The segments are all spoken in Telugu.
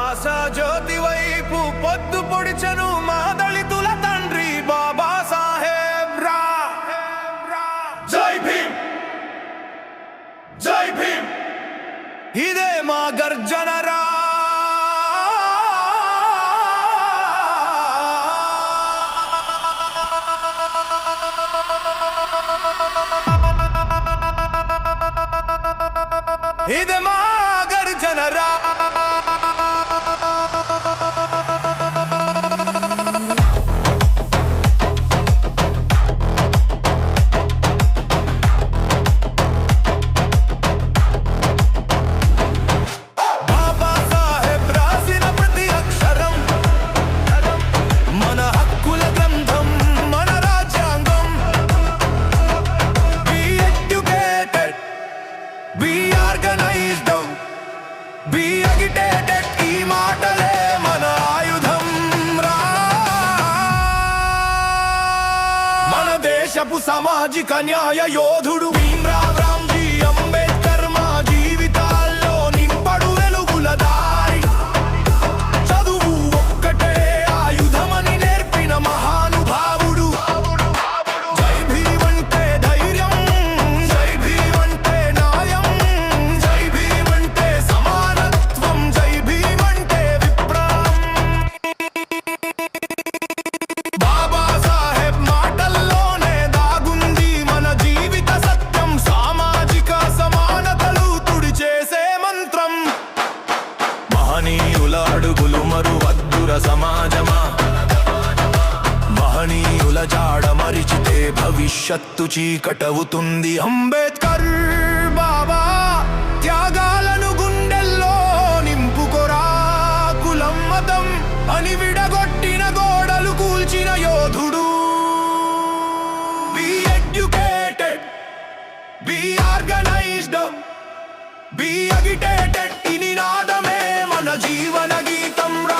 ఆశా జ్యోతి వైపు పొద్దు పొడిచెను మా దళితుల తండ్రి బాబా సాహెబ్ రా. జై భీమ్, జై భీమ్, ఇదే మా గర్జన రా. ఇదే మా గర్జన రా. దేశపు సామాజిక న్యాయ యోధుడు భీమ్రావ్ రామ్జీ అంబేద్కర్ మా జీవితాల్లో నింపడు వెలుగుల దారి. చదువు ఒక్కటే ఆయుధమని నేర్పిన మహానుభావుడు. జై భీమ్ అంటే ధైర్యం, జై భీమ్ అంటే న్యాయం, జై భీమ్ అంటే సమానత్వం, జై భీమ్ అంటే విప్లవం. బాబా సాహెబ్ మాటల్లో అడుగులు మరువద్దుర సమాజమా, మహనీయుల జాడ మరిచితే భవిష్యత్తు చీకటవుతుంది. అంబేద్కర్ బాబా త్యాగాలను గుండెల్లో నింపుకొరా. కులం మతం అని విడగొట్టిన గోడలు కూల్చిన యోధుడు. Be educated, be organised, be agitated. ఈ నినాదమే మన జీవన గీతం రా.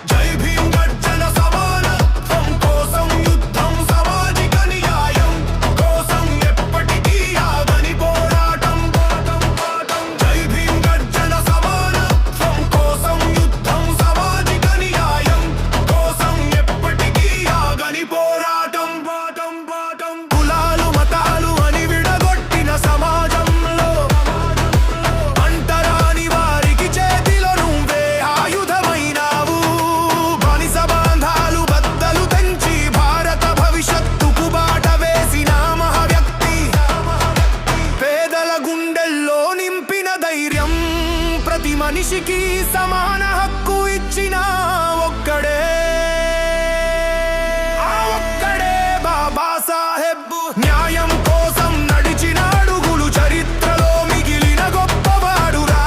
జై భీమ్ గర్జన సమానత్వం కోసం యుద్ధం, సామాజిక న్యాయం కోసం ఎప్పటికీ ఆగని పోరాటం. జై భీమ్ గర్జన సమానత్వం కోసం యుద్ధం, సామాజిక న్యాయం కోసం ఎప్పటికీ ఆగని పోరాటం. కులాలు మతాలు అని విడగొట్టిన సమాజంలో అంటరాని వారికి చేతిలో నువ్వే ఆయుధమైనావు. బానిస బంధాలు బద్దలు తెంచి భారత భవిష్యత్తుకు బాట వేసిన మహావ్యక్తి. పేదల గుండెల్లో నింపిన ధైర్యం, ప్రతి మనిషికి సమాన హక్కు ఇచ్చిన ఒక్కడే బాబా సాహెబ్. న్యాయం కోసం నడిచిన అడుగులు చరిత్రలో మిగిలిన గొప్పవాడురా.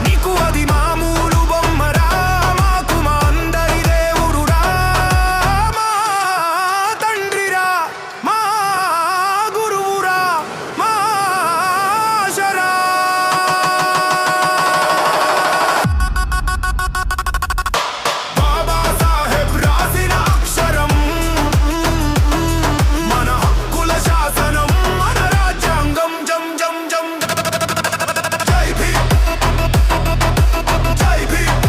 నీకు అది మామూలు బొమ్మరా, మాకు మా అందరి దేవుడురా. మా తండ్రిరా, మా గురువురా, మా ఆశరా. బాబా సాహెబ్ రాసిన అక్షరం మన హక్కుల శాసనం, మన రాజ్యాంగం. జం జం జం. జై భీమ్, జై భీమ్,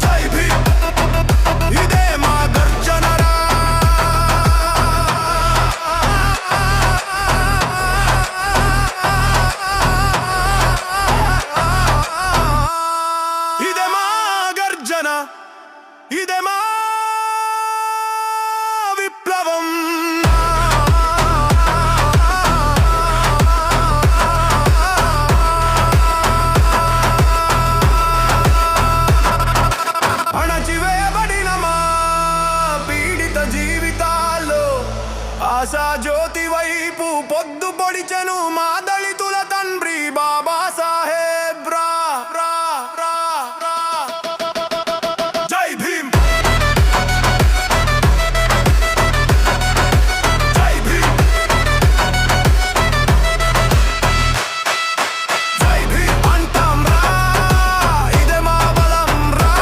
జై భీమ్, ఇదే మా గర్జన రా. ఇదే మా గర్జన, ఇదే మా విప్లవం. అణచివేయబడిన మా పీడిత జీవితాల్లో ఆశా జ్యోతి వైపు పొద్దు పొడిచెను మా దళితుల తండ్రి బాబా సాహెబ్ రా. జై భీమ్, జై భీమ్, జై భీమ్ అంటాం రా. ఇదే మా బలం రా.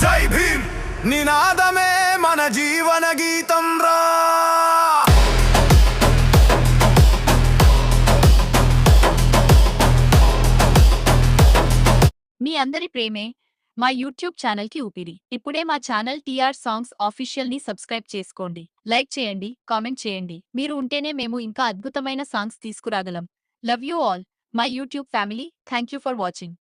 జై భీమ్ నినాదం మీ అందరి ప్రేమే మా యూట్యూబ్ ఛానల్‌కి ఊపిరి. ఇప్పుడే మా ఛానల్ టీఆర్ సాంగ్స్ ఆఫీషియల్‌ని సబ్స్క్రైబ్ చేసుకోండి. లైక్ చేయండి, కామెంట్ చేయండి. మీరు ఉంటేనే మేము ఇంకా అద్భుతమైన సాంగ్స్ తీసుకురాగలం. Love you all my YouTube family. Thank you for watching.